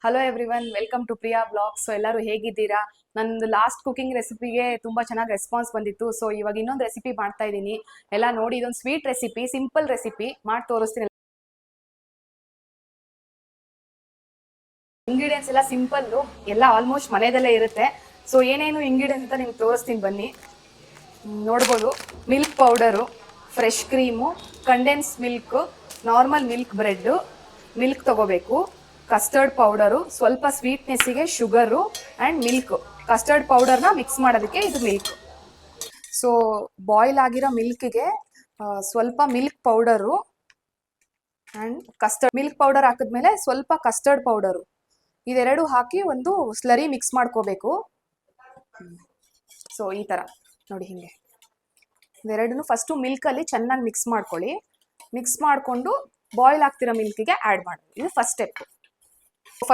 Hello everyone, welcome to Priya blogs. So ಎಲ್ಲರೂ ಹೇಗಿದ್ದೀರಾ? ನಂದು ಲಾಸ್ಟ್ ಕುಕಿಂಗ್ ರೆಸಿಪಿಗೆ ತುಂಬಾ ಚೆನ್ನಾಗಿ ರೆಸ್ಪಾನ್ಸ್ ಬಂದಿತ್ತು. ಸೊ ಇವಾಗ ಇನ್ನೊಂದು ರೆಸಿಪಿ ಮಾಡ್ತಾ ಇದ್ದೀನಿ. ಎಲ್ಲ ನೋಡಿ, ಇದೊಂದು ಸ್ವೀಟ್ ರೆಸಿಪಿ, ಸಿಂಪಲ್ ರೆಸಿಪಿ ಮಾಡಿ ತೋರಿಸ್ತೀನಿ. ಇಂಗ್ರೀಡಿಯೆಂಟ್ಸ್ ಎಲ್ಲ ಸಿಂಪಲ್, ಎಲ್ಲ ಆಲ್ಮೋಸ್ಟ್ ಮನೆಯದಲ್ಲೇ ಇರುತ್ತೆ. ಸೊ ಏನೇನು ಇಂಗ್ರೀಡಿಯೆಂಟ್ಸ್ ಅಂತ ನಿಮ್ಗೆ ತೋರಿಸ್ತೀನಿ ಬನ್ನಿ. ನೋಡ್ಬೋದು, milk powder, fresh cream, condensed milk, normal milk bread, milk ತಗೋಬೇಕು, ಕಸ್ಟರ್ಡ್ ಪೌಡರು, ಸ್ವಲ್ಪ ಸ್ವೀಟ್ನೆಸ್ಸಿಗೆ ಶುಗರು ಆ್ಯಂಡ್ ಮಿಲ್ಕ್. ಕಸ್ಟರ್ಡ್ ಪೌಡರ್ನ ಮಿಕ್ಸ್ ಮಾಡೋದಕ್ಕೆ ಇದು ಮಿಲ್ಕ್. ಸೊ ಬಾಯ್ಲ್ ಆಗಿರೋ ಮಿಲ್ಕ್ಗೆ ಸ್ವಲ್ಪ milk powder and custard milk powder ಹಾಕಿದ್ಮೇಲೆ ಸ್ವಲ್ಪ ಕಸ್ಟರ್ಡ್ ಪೌಡರು, ಇದೆರಡು ಹಾಕಿ ಒಂದು ಸ್ಲರಿ ಮಿಕ್ಸ್ ಮಾಡ್ಕೋಬೇಕು. ಸೊ ಈ ಥರ ನೋಡಿ, ಹಿಂಗೆ ಇದೆರಡನ್ನು ಫಸ್ಟು ಮಿಲ್ಕಲ್ಲಿ ಚೆನ್ನಾಗಿ ಮಿಕ್ಸ್ ಮಾಡ್ಕೊಳ್ಳಿ. ಮಿಕ್ಸ್ ಮಾಡಿಕೊಂಡು ಬಾಯ್ಲ್ ಆಗ್ತಿರೋ ಮಿಲ್ಕಿಗೆ ಆ್ಯಡ್ ಮಾಡಿ. ಇದು ಫಸ್ಟ್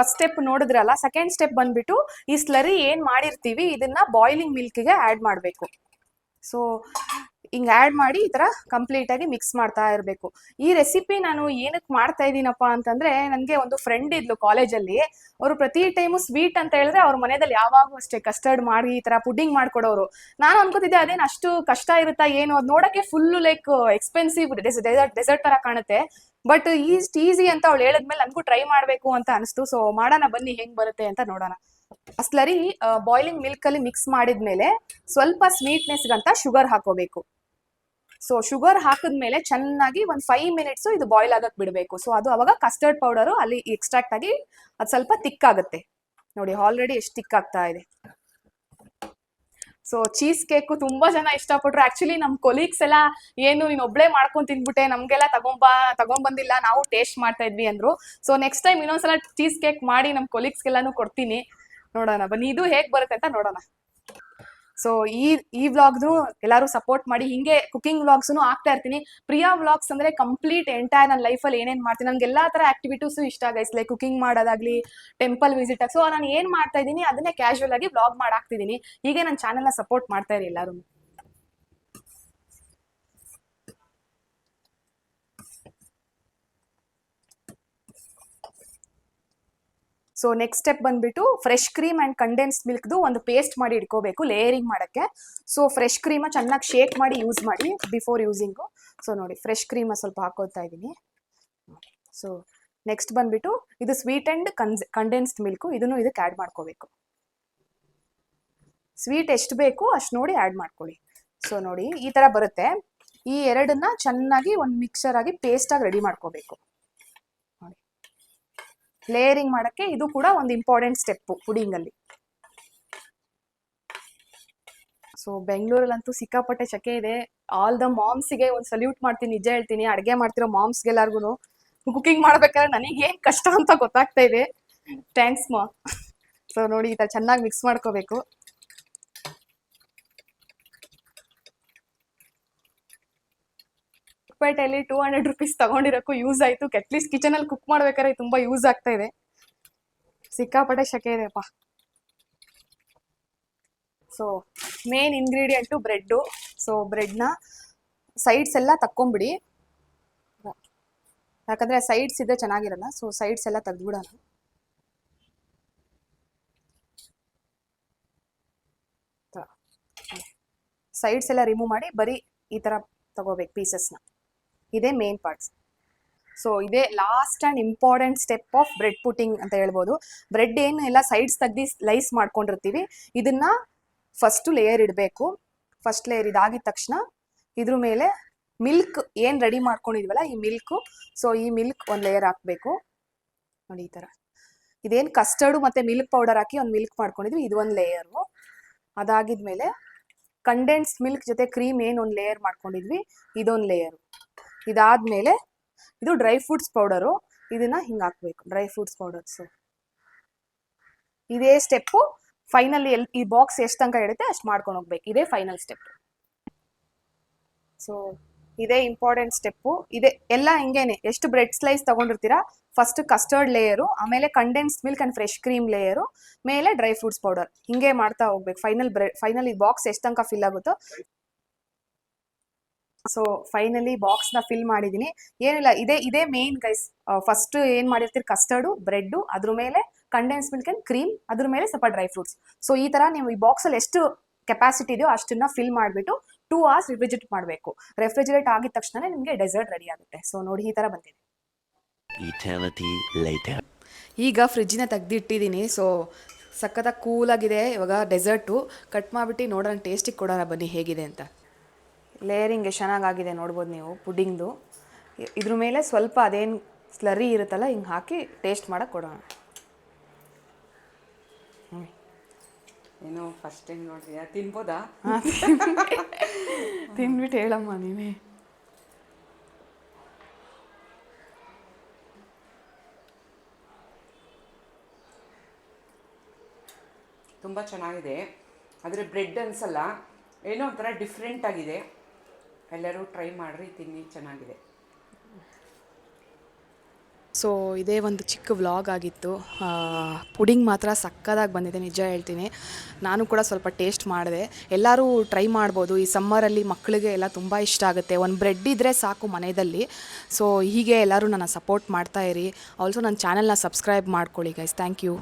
ಸ್ಟೆಪ್ ನೋಡಿದ್ರಲ್ಲ. ಸೆಕೆಂಡ್ ಸ್ಟೆಪ್ ಬಂದ್ಬಿಟ್ಟು ಈ ಸ್ಲರಿ ಏನು ಮಾಡಿರ್ತೀವಿ ಇದನ್ನ ಬಾಯ್ಲಿಂಗ್ ಮಿಲ್ಕಿಗೆ ಆ್ಯಡ್ ಮಾಡಬೇಕು. ಸೊ ಹಿಂಗೆ ಆ್ಯಡ್ ಮಾಡಿ ಈ ಥರ ಕಂಪ್ಲೀಟಾಗಿ ಮಿಕ್ಸ್ ಮಾಡ್ತಾ ಇರಬೇಕು. ಈ ರೆಸಿಪಿ ನಾನು ಏನಕ್ಕೆ ಮಾಡ್ತಾ ಇದ್ದೀನಪ್ಪ ಅಂತಂದರೆ, ನನಗೆ ಒಂದು ಫ್ರೆಂಡ್ ಇದ್ಲು ಕಾಲೇಜಲ್ಲಿ. ಅವರು ಪ್ರತಿ ಟೈಮು ಸ್ವೀಟ್ ಅಂತ ಹೇಳಿದ್ರೆ ಅವ್ರ ಮನೆಯಲ್ಲಿ ಯಾವಾಗೂ ಅಷ್ಟೇ ಕಸ್ಟರ್ಡ್ ಮಾಡಿ ಈ ಥರ ಪುಡ್ಡಿಂಗ್ ಮಾಡ್ಕೊಡೋರು. ನಾನು ಅನ್ಕೋತಿದ್ದೆ ಅದೇನು ಅಷ್ಟು ಕಷ್ಟ ಇರುತ್ತಾ ಏನು, ಅದು ನೋಡೋಕ್ಕೆ ಫುಲ್ಲು ಲೈಕ್ ಎಕ್ಸ್ಪೆನ್ಸಿವ್ ಡೆಸರ್ಟ್ ಥರ ಕಾಣುತ್ತೆ. ಬಟ್ ಈಸಿ ಅಂತ ಅವಳು ಹೇಳಿದ್ಮೇಲೆ ನನಗೂ ಟ್ರೈ ಮಾಡಬೇಕು ಅಂತ ಅನಿಸ್ತು. ಸೊ ಮಾಡೋಣ ಬನ್ನಿ, ಹೆಂಗೆ ಬರುತ್ತೆ ಅಂತ ನೋಡೋಣ. ಸ್ಲರಿ ಬಾಯ್ಲಿಂಗ್ ಮಿಲ್ಕಲ್ಲಿ ಮಿಕ್ಸ್ ಮಾಡಿದ್ಮೇಲೆ ಸ್ವಲ್ಪ ಸ್ವೀಟ್ನೆಸ್ಗಂತ ಶುಗರ್ ಹಾಕೋಬೇಕು. ಸೊ ಶುಗರ್ ಹಾಕಿದ್ಮೇಲೆ ಚೆನ್ನಾಗಿ ಒಂದು 5 ಮಿನಿಟ್ಸ್ ಇದು ಬಾಯ್ಲ್ ಆಗಕ್ಕೆ ಬಿಡಬೇಕು. ಸೊ ಅದು ಅವಾಗ ಕಸ್ಟರ್ಡ್ ಪೌಡರು ಅಲ್ಲಿ ಎಕ್ಸ್ಟ್ರಾಕ್ಟ್ ಆಗಿ ಅದು ಸ್ವಲ್ಪ ತಿಕ್ ಆಗುತ್ತೆ. ನೋಡಿ ಆಲ್ರೆಡಿ ಎಷ್ಟು ತಿಕ್ ಆಗ್ತಾ ಇದೆ. ಸೊ ಚೀಸ್ ಕೇಕು ತುಂಬಾ ಜನ ಇಷ್ಟಪಟ್ರು. ಆಕ್ಚುಲಿ ನಮ್ಮ ಕೊಲೀಗ್ಸ್ ಎಲ್ಲ, ಏನು ನೀನು ಒಬ್ಳೆ ಮಾಡ್ಕೊಂಡು ತಿನ್ಬಿಟ್ಟೆ, ನಮಗೆಲ್ಲ ತಗೊಂಬಂದಿಲ್ಲ, ನಾವು ಟೇಸ್ಟ್ ಮಾಡ್ತಾ ಇದ್ವಿ ಅಂದ್ರು. ಸೊ ನೆಕ್ಸ್ಟ್ ಟೈಮ್ ಇನ್ನೊಂದ್ಸಲ ಚೀಸ್ ಕೇಕ್ ಮಾಡಿ ನಮ್ಮ ಕೊಲೀಗ್ಸ್ಗೆಲ್ಲಾನು ಕೊಡ್ತೀನಿ. ನೋಡೋಣ ಬನ್ನಿ, ಇದು ಹೇಗೆ ಬರುತ್ತೆ ಅಂತ ನೋಡೋಣ. ಸೊ ಈ ವ್ಲಾಗ್ನು ಎಲ್ಲರೂ ಸಪೋರ್ಟ್ ಮಾಡಿ. ಹಿಂಗೆ ಕುಕಿಂಗ್ ವ್ಲಾಗ್ಸ್ನು ಆಗ್ತಾ ಇರ್ತೀನಿ. ಪ್ರಿಯಾ ವ್ಲಾಗ್ಸ್ ಅಂದ್ರೆ ಕಂಪ್ಲೀಟ್ ಎಂಟೈರ್ ನನ್ನ ಲೈಫಲ್ಲಿ ಏನೇನು ಮಾಡ್ತೀನಿ, ನನಗೆ ಎಲ್ಲಾ ಥರ ಆಕ್ಟಿವಿಟೀಸು ಇಷ್ಟ ಗೈಸ್. ಲೈಕ್ ಕುಕಿಂಗ್ ಮಾಡೋದಾಗ್ಲಿ, ಟೆಂಪಲ್ ವಿಸಿಟ್. ಸೊ ನಾನು ಏನು ಮಾಡ್ತಾ ಇದ್ದೀನಿ ಅದನ್ನೇ ಕ್ಯಾಶುವಲ್ ಆಗಿ ವ್ಲಾಗ್ ಮಾಡಾಕ್ತಿದ್ದೀನಿ. ಹೀಗೆ ನನ್ನ ಚಾನೆಲ್ನ ಸಪೋರ್ಟ್ ಮಾಡ್ತಾ ಇರಿ ಎಲ್ಲರೂ. ಸೊ ನೆಕ್ಸ್ಟ್ ಸ್ಟೆಪ್ ಬಂದ್ಬಿಟ್ಟು ಫ್ರೆಶ್ ಕ್ರೀಮ್ ಆ್ಯಂಡ್ ಕಂಡೆನ್ಸ್ಡ್ ಮಿಲ್ಕ್ದು ಒಂದು ಪೇಸ್ಟ್ ಮಾಡಿ ಇಟ್ಕೋಬೇಕು ಲೇಯರಿಂಗ್ ಮಾಡೋಕ್ಕೆ. ಸೊ ಫ್ರೆಶ್ ಕ್ರೀಮ ಚೆನ್ನಾಗಿ ಶೇಕ್ ಮಾಡಿ ಯೂಸ್ ಮಾಡಿ ಬಿಫೋರ್ ಯೂಸಿಂಗು. ಸೊ ನೋಡಿ, ಫ್ರೆಶ್ ಕ್ರೀಮ ಸ್ವಲ್ಪ ಹಾಕೋತಾ ಇದ್ದೀನಿ. ಸೊ ನೆಕ್ಸ್ಟ್ ಬಂದ್ಬಿಟ್ಟು ಇದು ಸ್ವೀಟ್ ಆ್ಯಂಡ್ ಕಂಡೆನ್ಸ್ಡ್ ಮಿಲ್ಕು, ಇದನ್ನು ಇದಕ್ಕೆ ಆ್ಯಡ್ ಮಾಡ್ಕೋಬೇಕು. ಸ್ವೀಟ್ ಎಷ್ಟು ಬೇಕು ಅಷ್ಟು ನೋಡಿ ಆ್ಯಡ್ ಮಾಡ್ಕೊಳ್ಳಿ. ಸೊ ನೋಡಿ ಈ ಥರ ಬರುತ್ತೆ. ಈ ಎರಡನ್ನ ಚೆನ್ನಾಗಿ ಒಂದು ಮಿಕ್ಸರ್ ಆಗಿ ಪೇಸ್ಟಾಗಿ ರೆಡಿ ಮಾಡ್ಕೋಬೇಕು. ಲೇಯರಿಂಗ್ ಮಾಡೋಕ್ಕೆ ಇದು ಕೂಡ ಒಂದು ಇಂಪಾರ್ಟೆಂಟ್ ಸ್ಟೆಪ್ಪು ಪುಡಿಂಗಲ್ಲಿ. ಸೊ ಬೆಂಗಳೂರಲ್ಲಂತೂ ಸಿಕ್ಕಾಪಟ್ಟೆ ಸೆಕೆ ಇದೆ. ಆಲ್ ದ ಮಾಮ್ಸ್ಗೆ ಒಂದು ಸಲ್ಯೂಟ್ ಮಾಡ್ತೀನಿ, ನಿಜ ಹೇಳ್ತೀನಿ. ಅಡುಗೆ ಮಾಡ್ತಿರೋ ಮಾಮ್ಸ್ಗೆಲ್ಲರಿಗೂ ಕುಕಿಂಗ್ ಮಾಡ್ಬೇಕಾದ್ರೆ ನನಗೆ ಏನು ಕಷ್ಟ ಅಂತ ಗೊತ್ತಾಗ್ತಾ ಇದೆ. ಥ್ಯಾಂಕ್ಸ್ ಮಾ. ಸೊ ನೋಡಿ, ಈ ಥರ ಚೆನ್ನಾಗಿ ಮಿಕ್ಸ್ ಮಾಡ್ಕೋಬೇಕು. ಪೇಟೆಯಲ್ಲಿ 200 ರುಪೀಸ್ ತಗೊಂಡಿರೋಕ್ಕೂ ಯೂಸ್ ಆಯಿತು. ಅಟ್ಲೀಸ್ಟ್ ಕಿಚನಲ್ಲಿ ಕುಕ್ ಮಾಡ್ಬೇಕಾದ್ರೆ ತುಂಬ ಯೂಸ್ ಆಗ್ತಾ ಇದೆ. ಸಿಕ್ಕಾಪಟ್ಟೆ ಶಕೆ ಇದೆಯಪ್ಪ. So main ingredient bread. So ಬ್ರೆಡ್ನ ಸೈಡ್ಸ್ ಎಲ್ಲ ತಕ್ಕೊಂಬಿಡಿ, ಯಾಕಂದರೆ ಸೈಡ್ಸ್ ಇದ್ದರೆ ಚೆನ್ನಾಗಿರಲ್ಲ. ಸೊ ಸೈಡ್ಸ್ ಎಲ್ಲ ತೆಗ್ದುಬಿಡೋಣ. ಸೈಡ್ಸ್ ಎಲ್ಲ ರಿಮೂವ್ ಮಾಡಿ ಬರೀ ಈ ಥರ ತಗೋಬೇಕು ಪೀಸಸ್ನ. ಇದೇ ಮೇನ್ ಪಾರ್ಟ್ಸ್. ಸೊ ಇದೇ last and important step of bread putting ಅಂತ ಹೇಳ್ಬೋದು. ಬ್ರೆಡ್ ಏನು ಎಲ್ಲ ಸೈಡ್ಸ್ ತೆಗ್ದು ಸ್ಲೈಸ್ ಮಾಡ್ಕೊಂಡಿರ್ತೀವಿ, ಇದನ್ನ ಫಸ್ಟು ಲೇಯರ್ ಇಡಬೇಕು. ಫಸ್ಟ್ ಲೇಯರ್ ಇದಾಗಿದ ತಕ್ಷಣ ಇದ್ರ ಮೇಲೆ ಮಿಲ್ಕ್ ಏನು ರೆಡಿ ಮಾಡ್ಕೊಂಡಿದ್ವಲ್ಲ ಈ ಮಿಲ್ಕು. ಸೊ ಈ ಮಿಲ್ಕ್ ಒಂದು ಲೇಯರ್ ಹಾಕಬೇಕು. ನೋಡಿ ಈ ಥರ. ಇದೇನು ಕಸ್ಟರ್ಡು ಮತ್ತು ಮಿಲ್ಕ್ ಪೌಡರ್ ಹಾಕಿ ಒಂದು ಮಿಲ್ಕ್ ಮಾಡ್ಕೊಂಡಿದ್ವಿ, ಇದು ಒಂದು ಲೇಯರು. ಅದಾಗಿದ್ಮೇಲೆ ಕಂಡೆನ್ಸ್ಡ್ ಮಿಲ್ಕ್ ಜೊತೆ ಕ್ರೀಮ್ ಏನು ಒಂದು ಲೇಯರ್ ಮಾಡ್ಕೊಂಡಿದ್ವಿ, ಇದೊಂದು ಲೇಯರು. ಇದಾದ್ಮೇಲೆ ಇದು ಡ್ರೈ ಫ್ರೂಟ್ಸ್ ಪೌಡರು, ಇದನ್ನ ಹಿಂಗೆ ಹಾಕ್ಬೇಕು, ಡ್ರೈ ಫ್ರೂಟ್ಸ್ ಪೌಡರ್ಸು. ಇದೇ ಸ್ಟೆಪ್ಪು ಫೈನಲಿ ಈ ಬಾಕ್ಸ್ ಎಷ್ಟು ತನಕ ಇಡುತ್ತೆ ಅಷ್ಟು ಮಾಡ್ಕೊಂಡು ಹೋಗ್ಬೇಕು. ಇದೇ ಫೈನಲ್ ಸ್ಟೆಪ್. ಸೊ ಇದೇ ಇಂಪಾರ್ಟೆಂಟ್ ಸ್ಟೆಪ್ಪು. ಇದೆ ಎಲ್ಲ ಹಿಂಗೇನೆ. ಎಷ್ಟು ಬ್ರೆಡ್ ಸ್ಲೈಸ್ ತಗೊಂಡಿರ್ತೀರಾ, ಫಸ್ಟ್ ಕಸ್ಟರ್ಡ್ ಲೇಯರು, ಆಮೇಲೆ condensed milk and fresh cream layer, ಮೇಲೆ ಡ್ರೈ ಫ್ರೂಟ್ಸ್ ಪೌಡರ್, ಹಿಂಗೆ ಮಾಡ್ತಾ ಹೋಗ್ಬೇಕು. ಫೈನಲ್ ಈ ಬಾಕ್ಸ್ ಎಷ್ಟು ತನಕ ಫಿಲ್ ಆಗುತ್ತೋ. ಸೊ ಫೈನಲಿ ಬಾಕ್ಸ್ನ ಫಿಲ್ ಮಾಡಿದ್ದೀನಿ. ಏನಿಲ್ಲ, ಇದೇ ಮೇನ್ ಗೈಸ್. ಫಸ್ಟ್ ಏನು ಮಾಡಿರ್ತೀರಿ, ಕಸ್ಟರ್ಡು, ಬ್ರೆಡ್ಡು, ಅದ್ರ ಮೇಲೆ ಕಂಡೆನ್ಸ್ ಮಿಲ್ಕ್ ಆ್ಯಂಡ್ ಕ್ರೀಮ್, ಅದ್ರ ಮೇಲೆ ಸ್ವಲ್ಪ ಡ್ರೈ ಫ್ರೂಟ್ಸ್. ಸೊ ಈ ಥರ ನೀವು ಈ ಬಾಕ್ಸಲ್ಲಿ ಎಷ್ಟು ಕೆಪಾಸಿಟಿ ಇದೆಯೋ ಅಷ್ಟನ್ನ ಫಿಲ್ ಮಾಡಿಬಿಟ್ಟು 2 hours ರೆಫ್ರಿಜರೇಟ್ ಮಾಡಬೇಕು. ರೆಫ್ರಿಜರೇಟ್ ಆಗಿದ ತಕ್ಷಣ ನಿಮಗೆ ಡೆಸರ್ಟ್ ರೆಡಿ ಆಗುತ್ತೆ. ಸೊ ನೋಡಿ ಈ ಥರ ಬಂದಿದೆ. ಈಗ ಫ್ರಿಜ್ಜಿನ ತೆಗ್ದಿಟ್ಟಿದ್ದೀನಿ. ಸೊ ಸಖತ್ತಾಗಿ ಕೂಲಾಗಿದೆ. ಇವಾಗ ಡೆಸರ್ಟು ಕಟ್ ಮಾಡಿಬಿಟ್ಟು ನೋಡೋಣ, ಟೇಸ್ಟಿಗೆ ಕೊಡೋಣ ಬನ್ನಿ ಹೇಗಿದೆ ಅಂತ. ಲೇಯರಿಂಗ್ ಎಷ್ಟು ಚೆನ್ನಾಗಾಗಿದೆ ನೋಡ್ಬೋದು ನೀವು ಪುಡಿಂಗ್ದು. ಇದ್ರ ಮೇಲೆ ಸ್ವಲ್ಪ ಅದೇನು ಸ್ಲರಿ ಇರುತ್ತಲ್ಲ ಹಿಂಗೆ ಹಾಕಿ ಟೇಸ್ಟ್ ಮಾಡೋಕ್ಕೆ ಕೊಡೋಣ. ಏನೋ ಫಸ್ಟ್ ಟೈಮ್ ನೋಡ್ತೀಯಾ, ತಿನ್ಬೋದಾ? ತಿನ್ಬಿಟ್ಟು ಹೇಳಮ್ಮ ನೀವೇ. ತುಂಬ ಚೆನ್ನಾಗಿದೆ. ಆದರೆ ಬ್ರೆಡ್ ಅನಿಸಲ್ಲ, ಏನೋ ಒಂಥರ ಡಿಫ್ರೆಂಟ್ ಆಗಿದೆ. ಎಲ್ಲರೂ ಟ್ರೈ ಮಾಡಿರಿ, ತಿನ್ನಿ, ಚೆನ್ನಾಗಿದೆ. ಸೊ ಇದೇ ಒಂದು ಚಿಕ್ಕ ವ್ಲಾಗ್ ಆಗಿತ್ತು. ಪುಡಿಂಗ್ ಮಾತ್ರ ಸಕ್ಕದಾಗಿ ಬಂದಿದೆ, ನಿಜ ಹೇಳ್ತೀನಿ. ನಾನು ಕೂಡ ಸ್ವಲ್ಪ ಟೇಸ್ಟ್ ಮಾಡಿದೆ. ಎಲ್ಲರೂ ಟ್ರೈ ಮಾಡ್ಬೋದು. ಈ ಸಮ್ಮರಲ್ಲಿ ಮಕ್ಕಳಿಗೆ ಎಲ್ಲ ತುಂಬ ಇಷ್ಟ ಆಗುತ್ತೆ. ಒಂದು ಬ್ರೆಡ್ ಇದ್ದರೆ ಸಾಕು ಮನೆಯಲ್ಲಿ. ಸೊ ಹೀಗೆ ಎಲ್ಲರೂ ನನ್ನ ಸಪೋರ್ಟ್ ಮಾಡ್ತಾಯಿರಿ. ಆಲ್ಸೋ ನನ್ನ ಚಾನಲ್ನ ಸಬ್ಸ್ಕ್ರೈಬ್ ಮಾಡ್ಕೊಳ್ಳಿ ಗೈಸ್. Thank you.